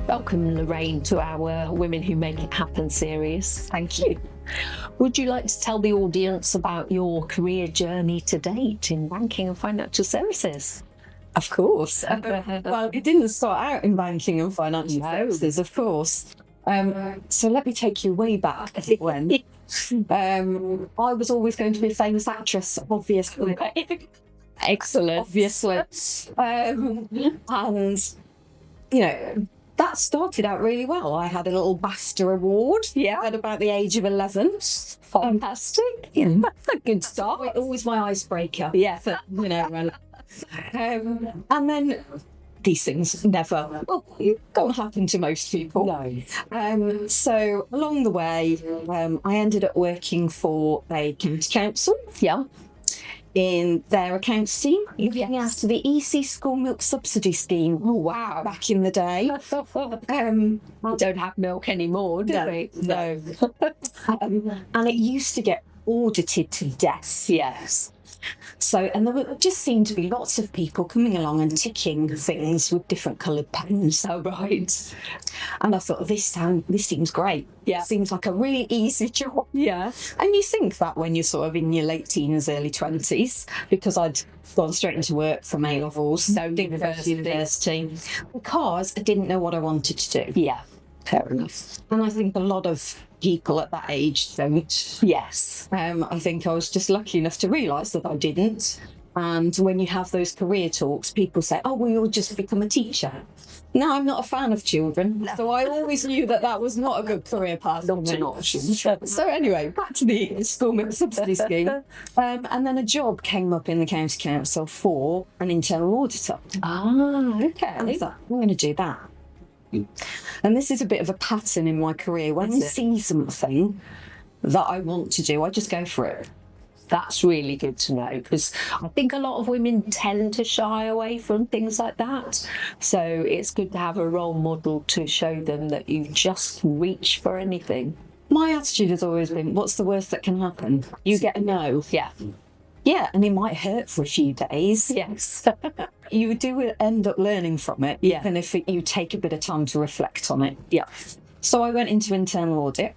Welcome, Lorraine, to our Women Who Make It Happen series. Thank you. Would you like to tell the audience about your career journey to date in banking and financial services? Of course. Well, it didn't start out in banking and financial services, of course. So let me take you way back as it went. I was always going to be a famous actress, obviously. Excellent. Obviously. And, you know, that started out really well. I had a little BAFTA award at about the age of 11. Fantastic. That's a good start. Always my icebreaker. Yeah. For, you know, and then these things never don't happen to most people. No. So along the way, I ended up working for a county council. Yeah. In their accounts team, looking after the EC school milk subsidy scheme. Oh, wow. Back in the day. We don't have milk anymore, do we? No. And it used to get audited to death. Yes. So, and there just seemed to be lots of people coming along and ticking things with different coloured pens. Oh, right. And I thought, this seems great. Yeah. Seems like a really easy job. Yeah. And you think that when you're sort of in your late teens, early 20s, because I'd gone straight into work from A-levels, so didn't go to university, because I didn't know what I wanted to do. Yeah. Fair enough. And I think a lot of people at that age don't. Yes. I think I was just lucky enough to realise that I didn't. And when you have those career talks, people say, oh, well, you'll just become a teacher. No, I'm not a fan of children. No. So I always knew that was not a good career path. Not an option. So anyway, back to the school milk subsidy scheme. And then a job came up in the county council for an internal auditor. Ah, okay. And I thought, I'm going to do that. And this is a bit of a pattern in my career. When I see something that I want to do, I just go for it. That's really good to know, because I think a lot of women tend to shy away from things like that. So it's good to have a role model to show them that you just reach for anything. My attitude has always been, what's the worst that can happen? You get a no. Yeah. Yeah, and it might hurt for a few days. Yes. You do end up learning from it, Yeah. even if you take a bit of time to reflect on it. Yeah. So I went into internal audit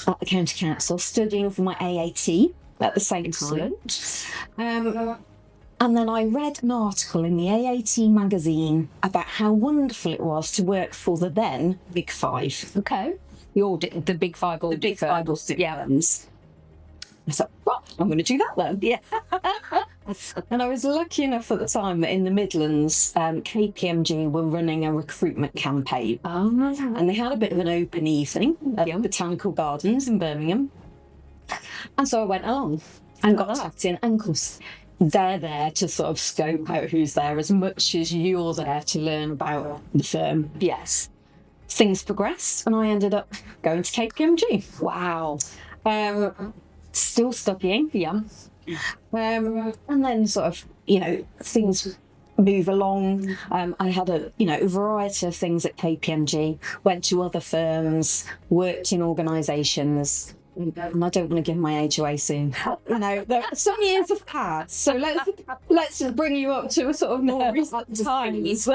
at the county council, studying for my AAT at the same time. And then I read an article in the AAT magazine about how wonderful it was to work for the then Big Five. Okay. The Big Five audit The Big Five audit firms. I thought, well, I'm going to do that then. Yeah. And I was lucky enough at the time that in the Midlands, KPMG were running a recruitment campaign. Oh, and they had a bit of an open evening at the Botanical Gardens in Birmingham. And so I went along and got tucked in. And of course, they're there to sort of scope out who's there as much as you're there to learn about the firm. yes. Things progressed and I ended up going to KPMG. Wow. Still studying. Yeah. And then sort of, things move along. I had a variety of things at KPMG, went to other firms, worked in organisations. And I don't want to give my age away soon. Some years have passed, so let's bring you up to a sort of more recent times.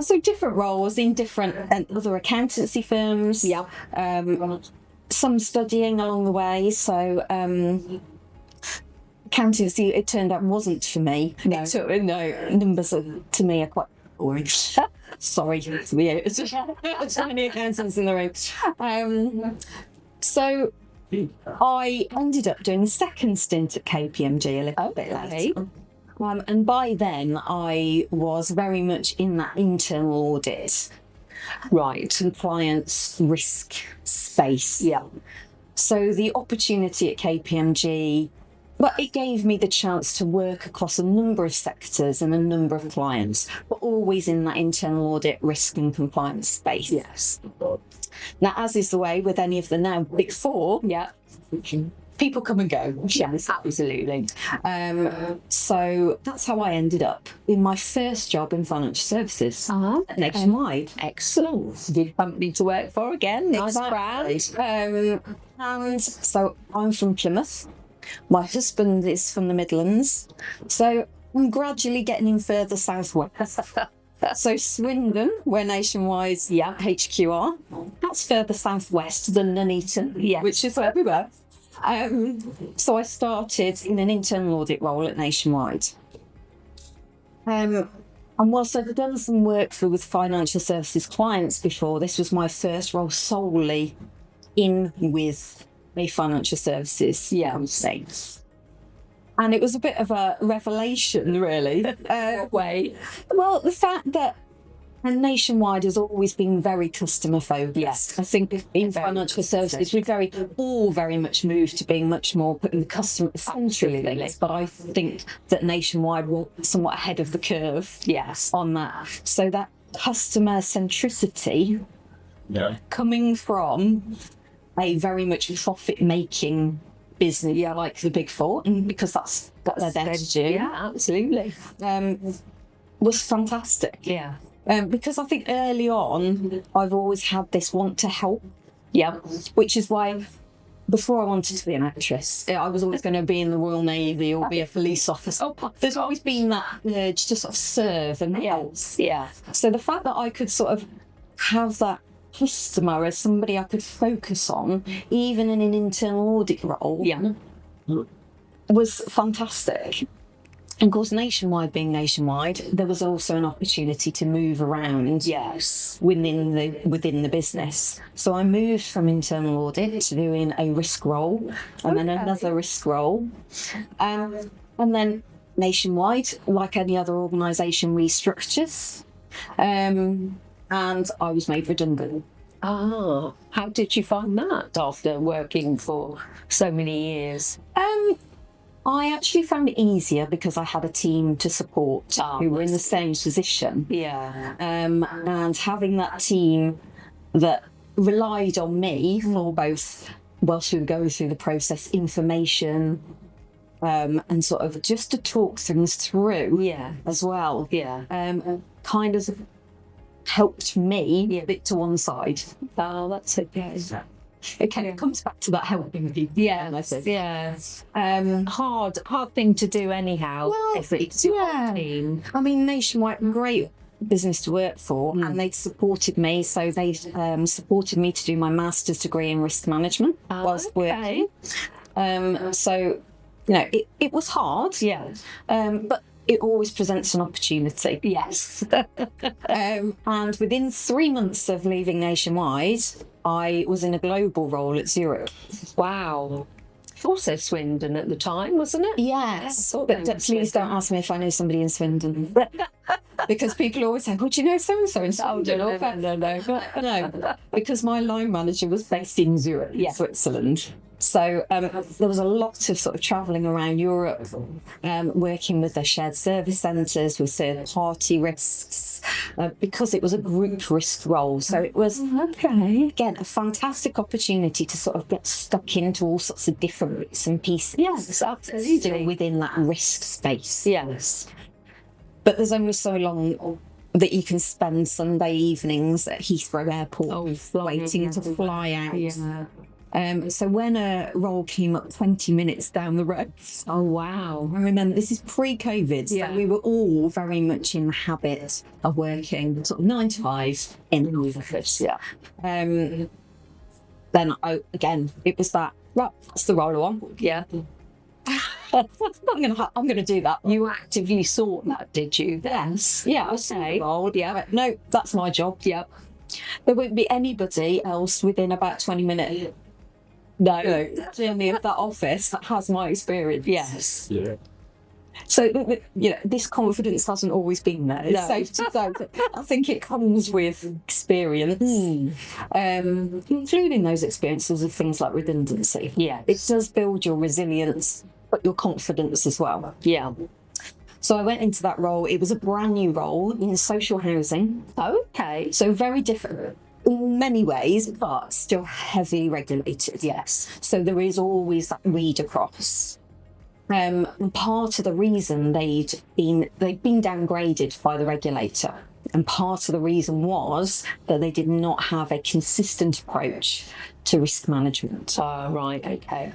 So different roles in different other accountancy firms. Yeah. Some studying along the way. So accountancy, it turned out, wasn't for me. No. Numbers to me are quite boring. Sorry, it's many accountants in the room. So I ended up doing the second stint at KPMG a little bit later. And by then I was very much in that internal audit, compliance, risk space. Yeah. So the opportunity at KPMG, it gave me the chance to work across a number of sectors and a number of clients, but always in that internal audit, risk and compliance space. Yes. Now, as is the way with any of the now Big Four, people come and go. Yes, absolutely. So that's how I ended up in my first job in financial services nationwide. Excellent. Good company to work for again. Nice brand. And so I'm from Plymouth. My husband is from the Midlands. So I'm gradually getting in further southwest. So Swindon, where Nationwide's HQ are, that's further southwest than Nuneaton, which is where we were. So I started in an internal audit role at Nationwide. And whilst I've done some work with financial services clients before, this was my first role solely in with a financial services company. And it was a bit of a revelation, really. Well, the fact that Nationwide has always been very customer focused. Yes. I think in financial services, we've very much moved to being much more putting the customer at the centre of things. But I think that Nationwide were somewhat ahead of the curve on that. So that customer centricity coming from a very much profit-making business, like the Big Four, and because that's their there to do. Yeah, absolutely. Was fantastic. Yeah. Because I think early on, I've always had this want to help. Yeah. Which is why, before I wanted to be an actress, I was always going to be in the Royal Navy or be a police officer. There's always been that urge to sort of serve and help. Yeah. So the fact that I could sort of have that customer as somebody I could focus on, even in an internal audit role, was fantastic. And of course, Nationwide being Nationwide, there was also an opportunity to move around within the business. So I moved from internal audit to doing a risk role and then another risk role. And then Nationwide, like any other organisation, restructures. And I was made redundant. Ah, how did you find that after working for so many years? I actually found it easier because I had a team to support who were in the same position. Yeah. And having that team that relied on me for both, whilst we were going through the process, information, and sort of just to talk things through as well. Yeah. Kind of helped me a bit to one side. Oh, that's okay. It comes back to that helping people. Yes. Hard thing to do anyhow. Well, if it's your team. I mean, Nationwide, great business to work for, and they supported me. So they supported me to do my master's degree in risk management whilst working. So, it was hard. Yeah. But it always presents an opportunity. Yes. And within 3 months of leaving Nationwide, I was in a global role at Zurich. Wow. Also Swindon at the time, wasn't it? Yes. But please don't ask me if I know somebody in Swindon. Because people always say, do you know so-and-so in Swindon? No. Because my line manager was based in Zurich, Switzerland. So there was a lot of sort of travelling around Europe, working with the shared service centres, with third-party risks, because it was a group risk role. So it was, again, a fantastic opportunity to sort of get stuck into all sorts of different bits and pieces. Yes, absolutely. Still within that risk space. Yes. But there's only so long that you can spend Sunday evenings at Heathrow Airport waiting to fly out. Yeah. So when a role came up 20 minutes down the road, oh wow! I remember this is pre-COVID, so we were all very much in the habit of working sort of 9 to 5 in the office. Yeah. Then it was that. Right, that's the role I want. Yeah. I'm gonna do that. You actively sought that, did you? Yes. Yeah. I saw the role. Yeah. No, that's my job. Yeah. There won't be anybody else within about 20 minutes. No, journey of that office that has my experience. Yes. Yeah. So this confidence hasn't always been there. It's safe to say. I think it comes with experience, including those experiences of things like redundancy. Yeah, it does build your resilience, but your confidence as well. Yeah. So I went into that role. It was a brand new role in social housing. Okay. So very different in many ways, but still heavily regulated. Yes. So there is always that read across. And part of the reason they'd been downgraded by the regulator, and part of the reason was that they did not have a consistent approach to risk management. Right. Okay.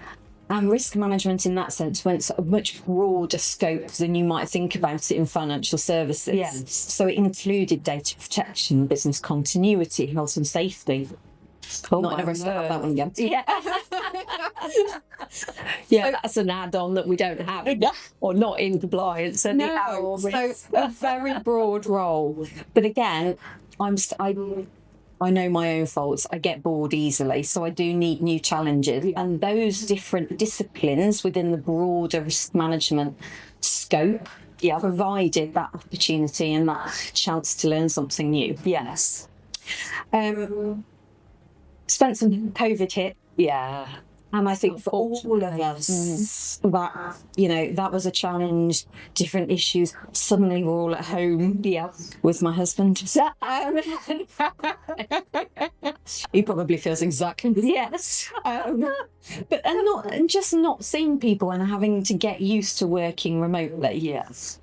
And risk management in that sense went sort of much broader scope than you might think about it in financial services. Yes. So it included data protection, business continuity, health and safety. Oh, Not my never have that one again. Yeah. Yeah, that's an add-on that we don't have, or not in compliance. No, so a very broad role. But again, I know my own faults. I get bored easily, so I do need new challenges. And those different disciplines within the broader risk management scope provided that opportunity and that chance to learn something new. Yes. Spent some COVID hit. Yeah. And I think for all of us, that, you know, that was a challenge, different issues. Suddenly we're all at home with my husband. He probably feels exactly the Yes. but and just not seeing people and having to get used to working remotely. Yes.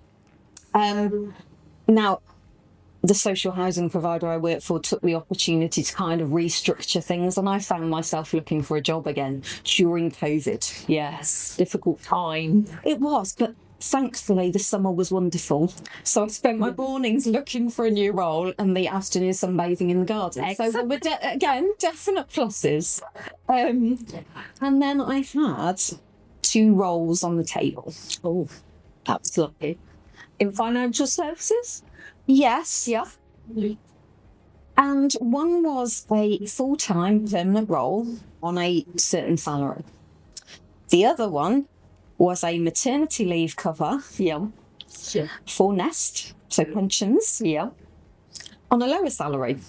Now, the social housing provider I worked for took the opportunity to kind of restructure things, and I found myself looking for a job again during COVID. Yes. Difficult time. It was, but thankfully the summer was wonderful. So I spent my mornings looking for a new role and the afternoons sunbathing in the garden. Excellent. So there were again, definite pluses. And then I had 2 roles on the table. Oh, that's lucky. In financial services? Yes. Yeah. And one was a full-time permanent role on a certain salary. The other one was a maternity leave cover for Nest, so pensions, on a lower salary.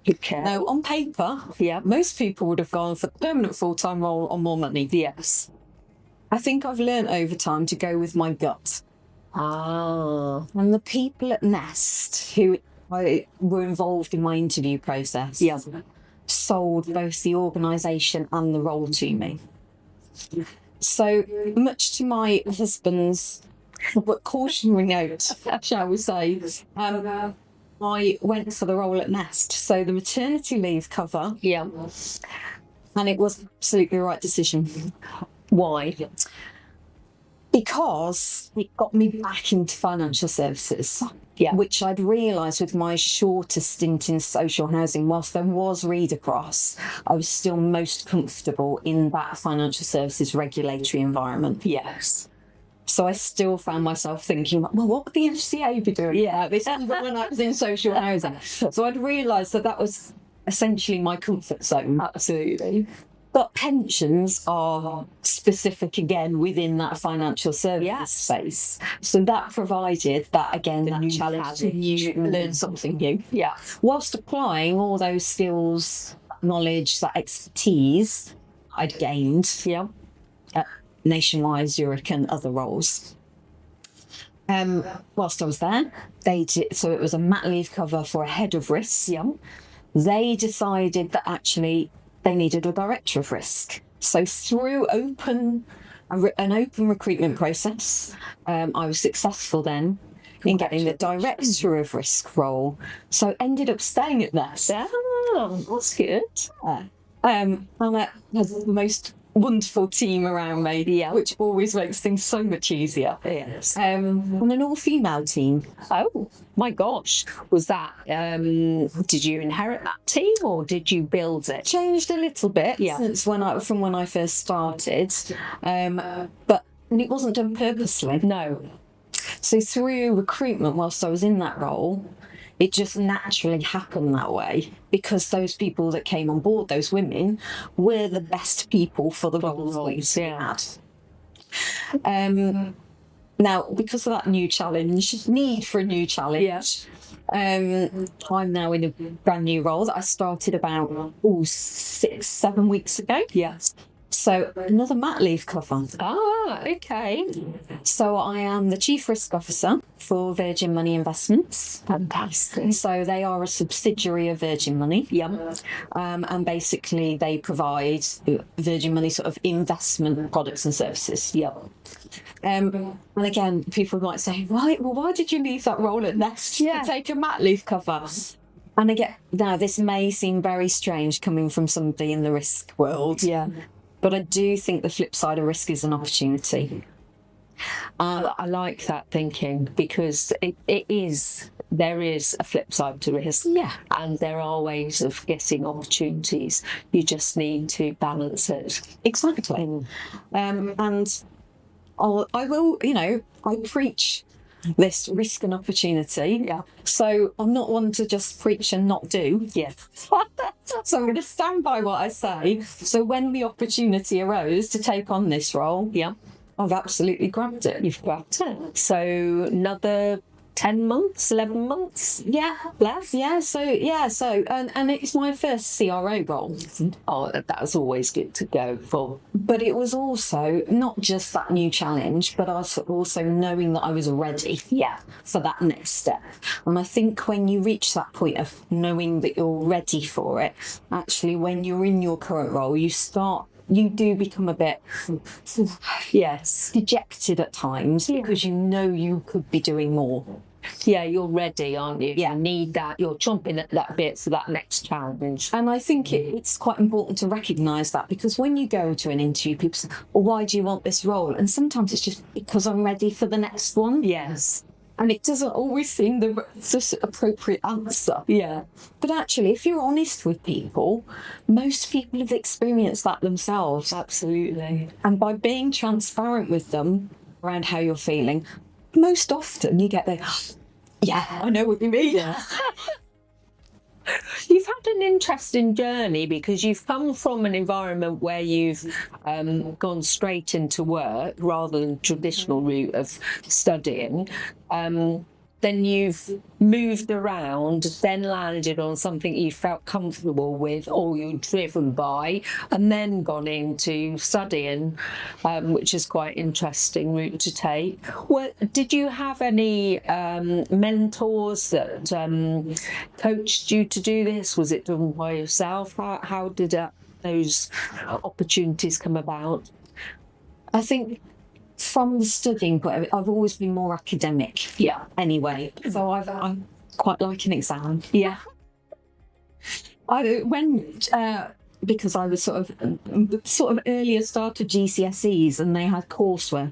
Okay. Now, on paper, most people would have gone for permanent full-time role on more money. Yes. I think I've learned over time to go with my gut. Ah. And the people at Nest who were involved in my interview process sold both the organisation and the role to me. So, much to my husband's cautionary note, shall we say, I went for the role at Nest. So the maternity leave cover, and it was absolutely the right decision. Why? Because it got me back into financial services, which I'd realised with my shorter stint in social housing, whilst there was read across, I was still most comfortable in that financial services regulatory environment. Yes. So I still found myself thinking, well, what would the FCA be doing? This is when I was in social housing. So I'd realised that was essentially my comfort zone. Absolutely. But pensions are specific again within that financial services space. So that provided that, again, that challenge to learn something new. Yeah. Whilst applying all those skills, knowledge, that expertise I'd gained at Nationwide, Zurich and other roles. Whilst I was there, so it was a mat leave cover for a head of risk. They decided that actually they needed a director of risk. So through an open recruitment process, I was successful then in getting the director of risk role. So ended up staying at Nest. Oh, that's good. And I had the most wonderful team around me, which always makes things so much easier. Yes. And an all-female team. Oh my gosh! Was that? Did you inherit that team, or did you build it? Changed a little bit since from when I first started, but it wasn't done purposely. No. So through recruitment, whilst I was in that role, it just naturally happened that way because those people that came on board, those women, were the best people for the roles we had. Now, because of that need for a new challenge, I'm now in a brand new role that I started about 6-7 weeks ago. Yes. So another mat leave cover. Ah, okay. So I am the Chief Risk Officer for Virgin Money Investments. Fantastic. So they are a subsidiary of Virgin Money. And basically they provide Virgin Money sort of investment products and services. And again, people might say, right, well, why did you leave that role at Nest to take a mat leave cover? And again, now this may seem very strange coming from somebody in the risk world. But I do think the flip side of risk is an opportunity. I like that thinking, because there is a flip side to risk. Yeah. And there are ways of getting opportunities. You just need to balance it. Exactly. And I will, I preach this risk and opportunity. Yeah. So I'm not one to just preach and not do. Yeah. So I'm going to stand by what I say. So when the opportunity arose to take on this role, Yeah. I've absolutely grabbed it. You've grabbed it. So another 10 months, 11 months Yeah. left. So and it's my first CRO role. Oh, that's always good to go for. But it was also not just that new challenge, but also knowing that I was ready for that next step. And I think when you reach that point of knowing that you're ready for it, actually when you're in your current role, you do become a bit dejected at times, because you know you could be doing more. Yeah, you're ready, aren't you? Yeah. You need that. You're chomping at that bit for that next challenge. And I think it's quite important to recognise that, because when you go to an interview, people say, well, why do you want this role? And sometimes it's just because I'm ready for the next one. Yes. And it doesn't always seem the appropriate answer. Yeah. But actually, if you're honest with people, most people have experienced that themselves. Absolutely. And by being transparent with them around how you're feeling, most often you get the, yeah, I know what you mean. Yeah. You've had an interesting journey, because you've come from an environment where you've gone straight into work rather than traditional route of studying. Then you've moved around, then landed on something you felt comfortable with or you're driven by, and then gone into studying, which is quite interesting route to take. Well, did you have any mentors that coached you to do this? Was it done by yourself? How did those opportunities come about? I think from the studying point, I've always been more academic. Yeah. Anyway, so I quite like an exam. Yeah. Because I was sort of earlier started GCSEs, and they had coursework.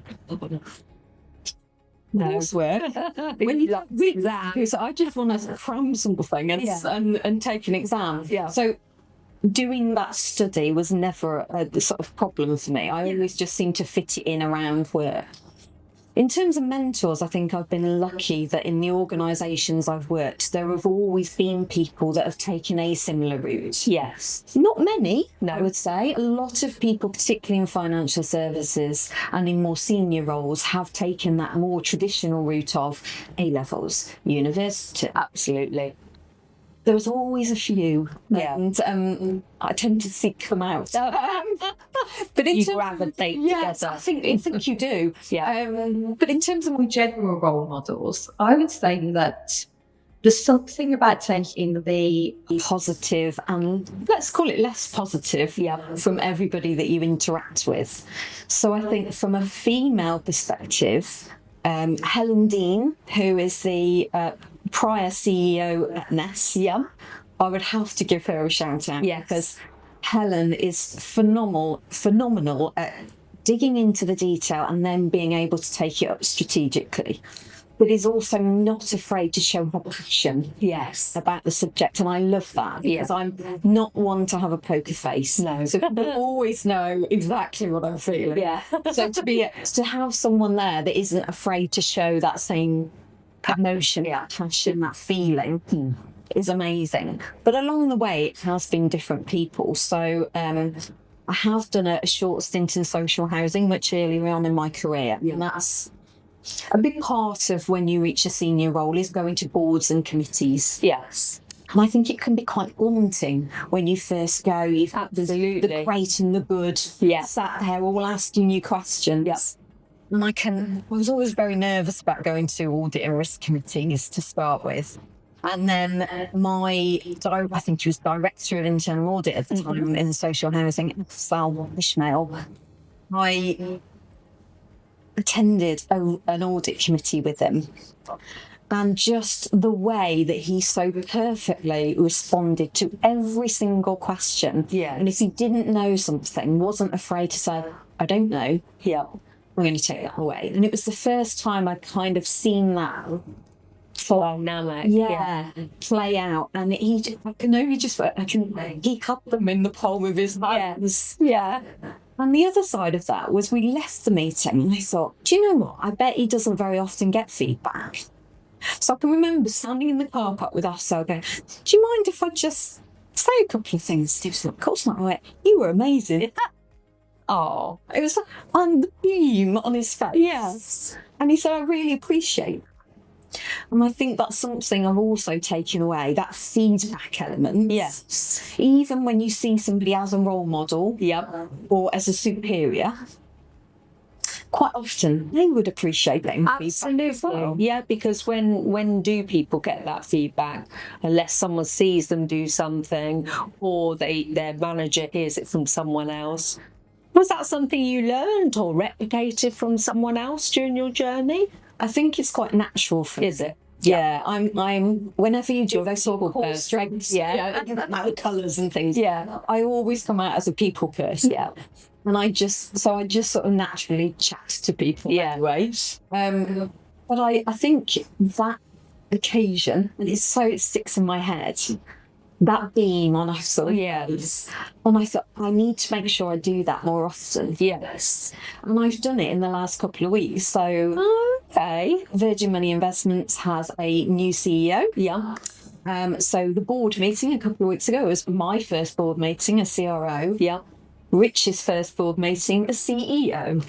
No. Coursework. When you Love read that. that, so I just want to cram something and take an exam. Yeah. So doing that study was never a sort of problem for me. I always just seemed to fit it in around work. In terms of mentors, I think I've been lucky that in the organisations I've worked, there have always been people that have taken a similar route. Yes. Not many, No. I would say. A lot of people, particularly in financial services and in more senior roles, have taken that more traditional route of A-levels, university. Absolutely. There's always a few, Yeah. and I tend to seek them out. But in You terms gravitate yes, together. I think you do. Yeah. But in terms of my general role models, I would say that there's something about taking the Positive, and let's call it less positive, from everybody that you interact with. So I think from a female perspective, Helen Dean, who is the prior CEO at Ness, I would have to give her a shout out. Yes. Because Helen is phenomenal at digging into the detail and then being able to take it up strategically, but is also not afraid to show her passion Yes. about the subject. And I love that, because I'm not one to have a poker face. No. So people always know exactly what I'm feeling. Yeah. So to have someone there that isn't afraid to show that same emotion, that passion, that feeling is amazing. But along the way, it has been different people. So I have done a short stint in social housing much earlier on in my career. And that's a big part of when you reach a senior role, is going to boards and committees. Yes. And I think it can be quite daunting when you first go. You've had Absolutely. the great and the good sat there all asking you questions. Yeah. And I was always very nervous about going to audit and risk committees to start with. And then I think she was director of internal audit at the time in social housing, Sal Ishmael. I attended an audit committee with him. And just the way that he so perfectly responded to every single question. Yeah. And if he didn't know something, wasn't afraid to say, I don't know. Yeah. I'm going to take that away. And it was the first time I'd kind of seen that Dynamic. play out. And he had them in the palm of his hands. Yeah. And the other side of that was we left the meeting and I thought, do you know what? I bet he doesn't very often get feedback. So I can remember standing in the car park with Afsel going, do you mind if I just say a couple of things? He was like, of course not. I went, you were amazing. Oh, it was on the beam on his face. Yes. And he said, I really appreciate it. And I think that's something I've also taken away, that feedback element. Yes. Even when you see somebody as a role model Yep. or as a superior, quite often they would appreciate getting feedback as Absolutely. well. Yeah, because when do people get that feedback? Unless someone sees them do something or their manager hears it from someone else. Was that something you learned or replicated from someone else during your journey? I think it's quite natural for me. Is it? Yeah, I'm whenever you do those sort of core person. strengths, Yeah. colours and things. Yeah. I always come out as a people person. Yeah. And I just sort of naturally chat to people anyway. But I think that occasion, and it sticks in my head, that beam on us sort of face. And I thought, I need to make sure I do that more often. Yes. And I've done it in the last couple of weeks. So Okay. Virgin Money Investments has a new CEO. Yeah. So the board meeting a couple of weeks ago was my first board meeting as CRO. Yeah. Rich's first board meeting as CEO.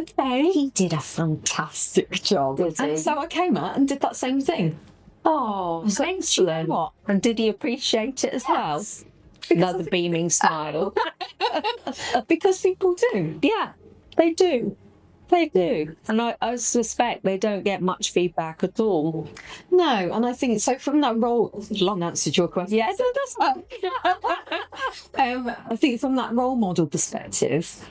Okay. He did a fantastic job. Did he? And so I came out and did that same thing. Oh, So, excellent. what? And did he appreciate it as well? Another beaming smile. Because people do. Yeah, they do. They do. And I suspect they don't get much feedback at all. No, and I think so from that role, long answer to your question. Yes, I think from that role model perspective,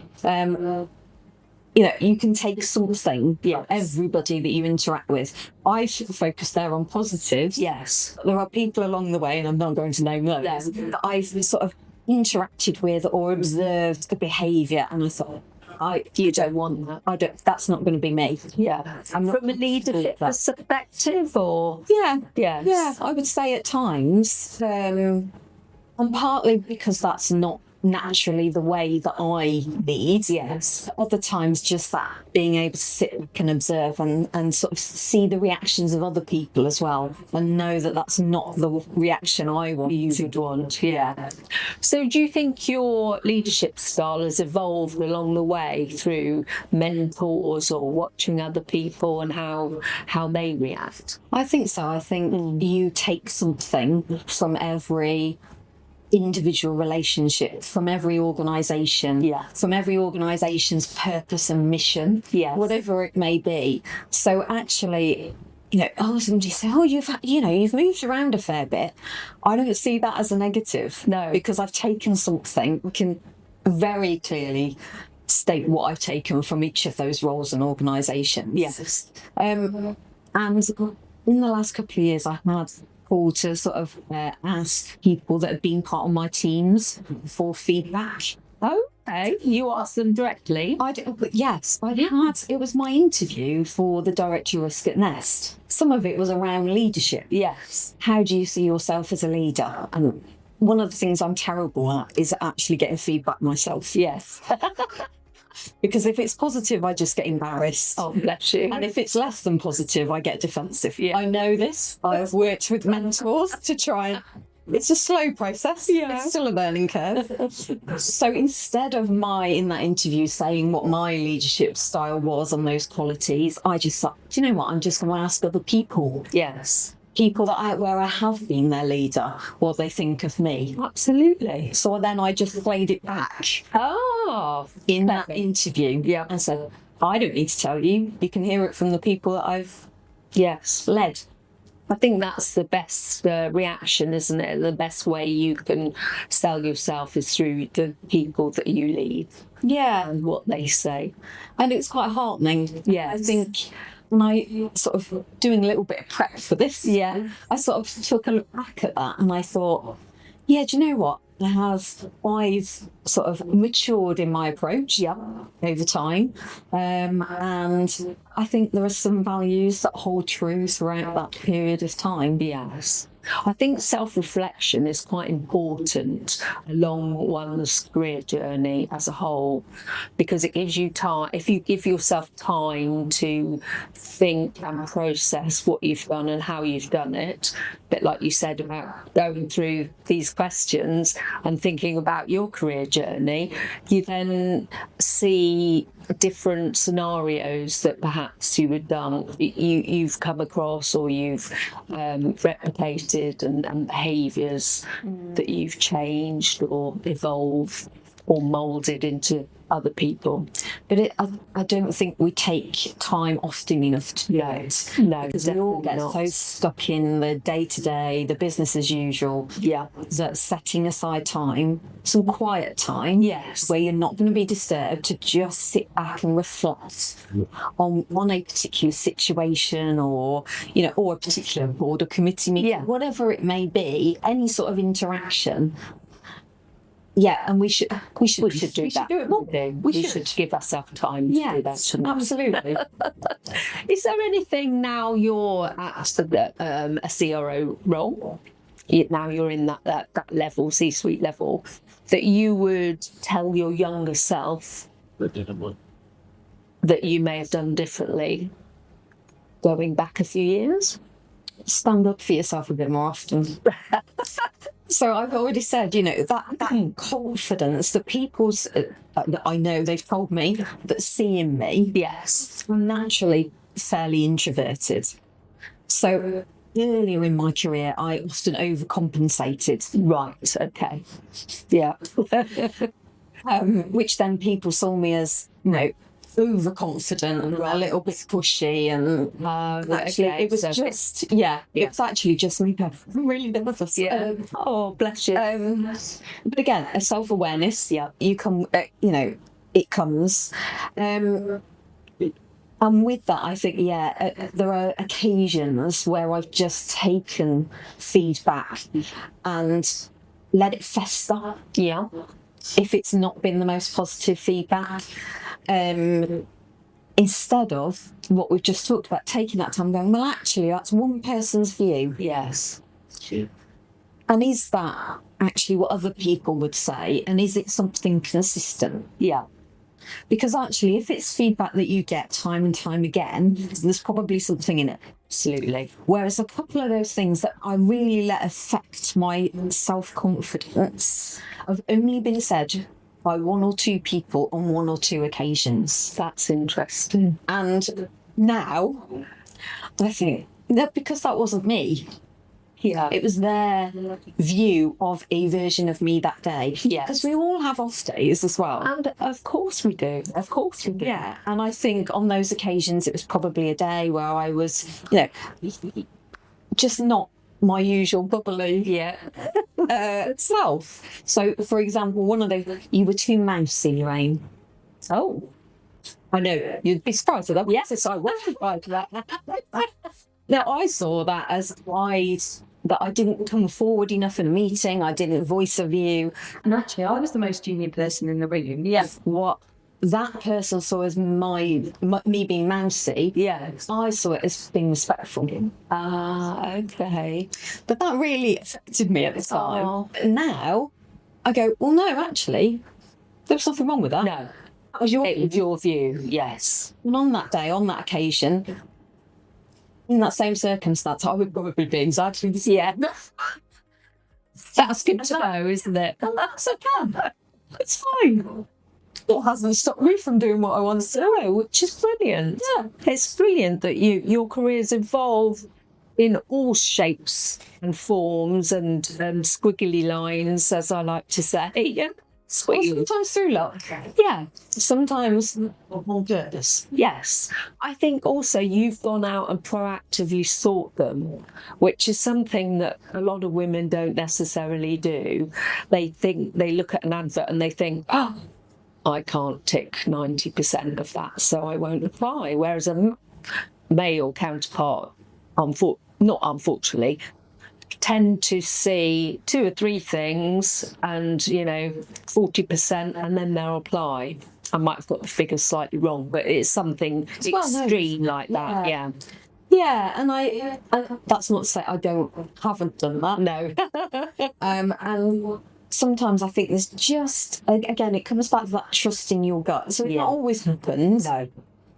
you can take something from everybody that you interact with. I focus there on positives. Yes. There are people along the way, and I'm not going to name those, that I've sort of interacted with or observed the behaviour, and I thought, You don't want that. That's not going to be me. Yeah. I'm not From a leadership that. perspective or? Yeah. Yes. Yeah, I would say at times, and partly because that's not naturally the way that I lead. Yes. Other times, just that being able to sit back and observe and sort of see the reactions of other people as well, and know that that's not the reaction I want. You would want, yeah. So do you think your leadership style has evolved along the way through mentors or watching other people and how they react? I think so. I think you take something from every individual relationship, from every organisation, from every organisation's purpose and mission, whatever it may be. So actually, somebody say, you've moved around a fair bit. I don't see that as a negative. No. Because I've taken something. We can very clearly state what I've taken from each of those roles and organisations. Yes. And in the last couple of years, I've had to sort of ask people that have been part of my teams for feedback. Okay, you asked them directly. Yes, I had. It was my interview for the director of risk at Nest. Some of it was around leadership. Yes. How do you see yourself as a leader? And one of the things I'm terrible at is actually getting feedback myself. Yes. Because if it's positive, I just get embarrassed. Oh, bless you. And if it's less than positive, I get defensive. Yeah. I know this. I've worked with mentors to try and... It's a slow process. Yeah. It's still a learning curve. So instead of in that interview saying what my leadership style was on those qualities, I just thought, do you know what? I'm just going to ask other people. Yes. People where I have been their leader, what they think of me. Absolutely. So then I just played it back in that interview. Yeah. And said, I don't need to tell you. You can hear it from the people that I've led. I think that's the best reaction, isn't it? The best way you can sell yourself is through the people that you lead. Yeah. And what they say. And it's quite heartening. Yes. I think when I sort of doing a little bit of prep for this, I sort of took a look back at that and I thought, yeah, do you know what? I've sort of matured in my approach over time. And I think there are some values that hold true throughout that period of time. Yes. I think self-reflection is quite important along one's career journey as a whole, because it gives you time. If you give yourself time to think and process what you've done and how you've done it, a bit like you said about going through these questions and thinking about your career journey, you then see different scenarios that perhaps you've come across or you've replicated, and behaviours that you've changed or evolved or moulded into other people. But I don't think we take time often enough to do it. No, because we all get so stuck in the day-to-day, the business as usual. Yeah. That setting aside time, some quiet time, where you're not going to be disturbed, to just sit back and reflect on a particular situation, or or a particular board or committee meeting, whatever it may be, any sort of interaction. Yeah, and we should do that. Do it more. We should give ourselves time to do that. Absolutely. Is there anything now you're at a CRO role? Now you're in that level, C-suite level, that you would tell your younger self that you may have done differently going back a few years? Stand up for yourself a bit more often. So I've already said, that confidence that people's, that I know they've told me, that see in me. Yes. I'm naturally fairly introverted. So earlier in my career, I often overcompensated. Right, okay. Yeah. Which then people saw me as, overconfident and a little bit pushy, and actually it was just it was actually just me going, I'm really nervous. Oh, bless you. But again, a self-awareness, you come it comes, and with that I think there are occasions where I've just taken feedback and let it fester if it's not been the most positive feedback. Instead of what we've just talked about, taking that time going, well, actually, that's one person's view. Yes. And is that actually what other people would say? And is it something consistent? Yeah. Because actually, if it's feedback that you get time and time again, there's probably something in it. Absolutely. Whereas a couple of those things that I really let affect my self-confidence have only been said by one or two people on one or two occasions. That's interesting. And now I think that because that wasn't me, it was their view of a version of me that day. Yes. Because we all have off days as well. And of course we do. Of course we do. Yeah. And I think on those occasions it was probably a day where I was, just not my usual bubbly self. So, for example, one of those, you were too mousy, Lorraine. Oh. I know, you'd be surprised at that. Yes, I was surprised at that. Now, I saw that as that I didn't come forward enough in a meeting, I didn't voice a view. And actually, I was the most junior person in the room. Yes. What that person saw as me being mousy, I saw it as being respectful. Okay. But that really affected me at the time. Oh. But now, I go, well, no, actually, there was nothing wrong with that. No. That was your view, yes. And on that day, on that occasion, in that same circumstance, I would probably be exactly the same. Yeah. That's good to know, isn't it? And that's okay. It's fine. It hasn't stopped me from doing what I want to do, which is brilliant. Yeah. It's brilliant that your career's evolved in all shapes and forms and squiggly lines, as I like to say. Well, sometimes through luck. Yeah. Sometimes on purpose. Yes. I think also you've gone out and proactively sought them, which is something that a lot of women don't necessarily do. They look at an advert and they think, oh, I can't tick 90% of that, so I won't apply. Whereas male counterpart, not unfortunately, tend to see 2 or 3 things and 40%, and then they'll apply. I might have got the figures slightly wrong, but it's something extreme like that. Yeah, and I that's not to say I haven't done that. No. And sometimes I think there's just, again, it comes back to that trust in your gut. So it not always happens. No.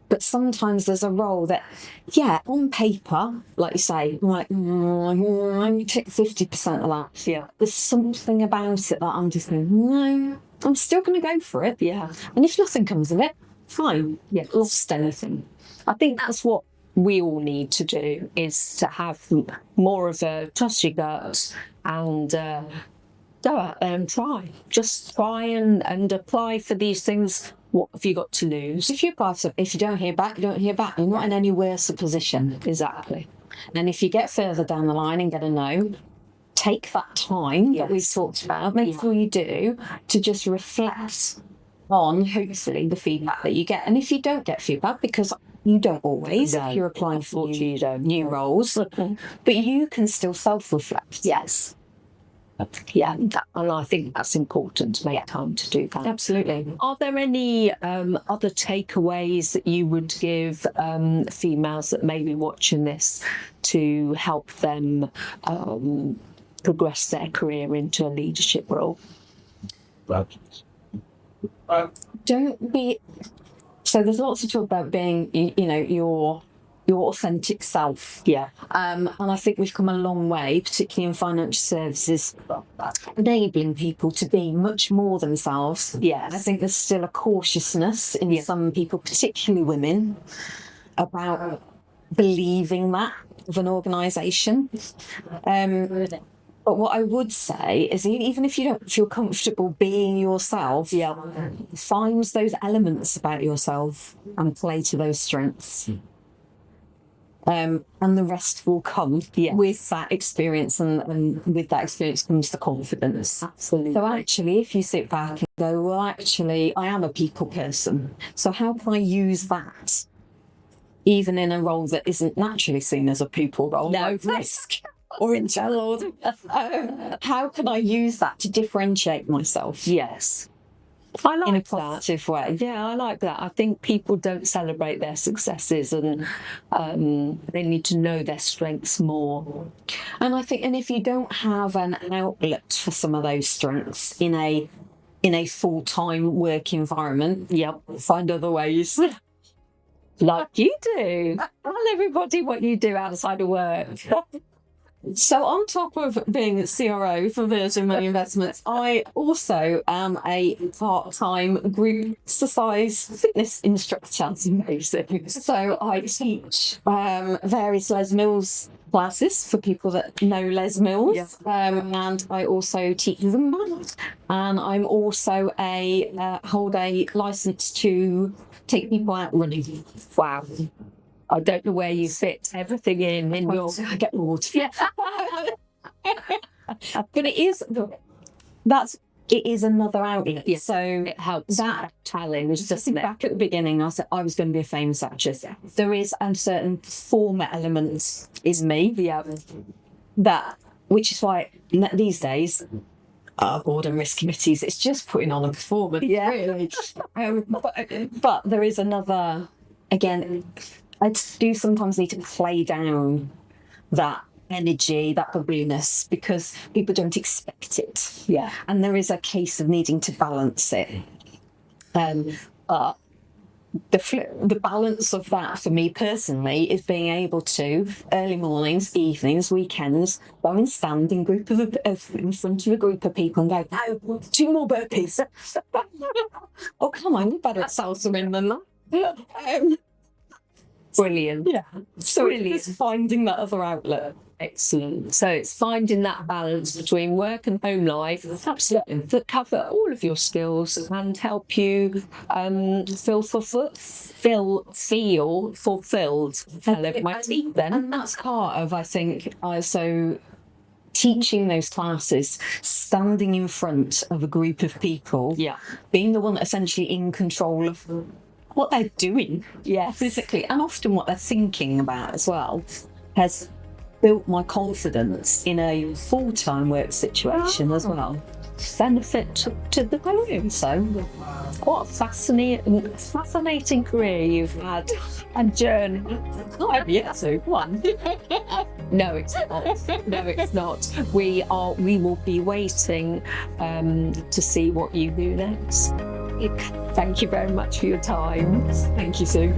But sometimes there's a role that, on paper, like you say, I'm like, I take 50% of that. Yeah. There's something about it that I'm just going, no, I'm still going to go for it. Yeah. And if nothing comes of it, fine. Yeah. Lost anything. I think that's what we all need to do, is to have more of a trust your gut and go out there and try. Just try and apply for these things. What have you got to lose? If you don't hear back, you don't hear back. You're not in any worse a position. Exactly. And if you get further down the line and get a no, take that time that we've talked about, make sure you do, to just reflect on, hopefully, the feedback that you get. And if you don't get feedback, because you don't always, if you're applying for new roles, but you can still self-reflect. Yes. Yeah, and I think that's important to make time to do that. Absolutely. Are there any other takeaways that you would give females that may be watching this to help them progress their career into a leadership role? Don't be. So there's lots of talk about being, your authentic self. Yeah. And I think we've come a long way, particularly in financial services, enabling people to be much more themselves. Yes. I think there's still a cautiousness in some people, particularly women, about believing that of an organisation. But what I would say is, even if you don't feel comfortable being yourself, find those elements about yourself and play to those strengths. And the rest will come with that experience, and with that experience comes the confidence. Absolutely. So actually, if you sit back and go, well, actually, I am a people person, so how can I use that even in a role that isn't naturally seen as a people role, like risk or intel, how can I use that to differentiate myself? Yes. I like in a that. positive way. Yeah, I like that. I think people don't celebrate their successes, and they need to know their strengths more. And I think, and if you don't have an outlet for some of those strengths in a full-time work environment, find other ways. Like you do. Tell everybody what you do outside of work. So on top of being a CRO for Virgin Money Investments, I also am a part-time group exercise fitness instructor. Amazing. So I teach various Les Mills classes for people that know Les Mills, and I also teach Zumba, and I'm also hold a license to take people out running. Wow. I don't know where you fit everything in your... I get bored. Yeah. But it is another outlet. Yeah. So it helps that challenge, doesn't it? Back at the beginning, I said I was going to be a famous actress. There is a certain former element in me, which is why these days, board and risk committees, it's just putting on a performance. Yeah. Really. But there is another. Again, I do sometimes need to play down that energy, that bubbliness, because people don't expect it. Yeah. And there is a case of needing to balance it. But the balance of that for me personally is being able to, early mornings, evenings, weekends, go and stand in front of a group of people and go, no, 2 more burpees. Oh, come on, you're better at salsa than that. Brilliant. Yeah. So it's finding that other outlet. Excellent. So it's finding that balance between work and home life that cover all of your skills and help you feel fulfilled. Fell over my teeth then. And that's part of, I think, so teaching those classes, standing in front of a group of people, being the one essentially in control of what they're doing Yes. physically, and often what they're thinking about as well, has built my confidence in a full-time work situation as well. Benefit to the home. So What a fascinating career you've had and journey. not yet, so one. No, it's not. No, it's not. We will be waiting to see what you do next. Thank you very much for your time. Thank you, Sue.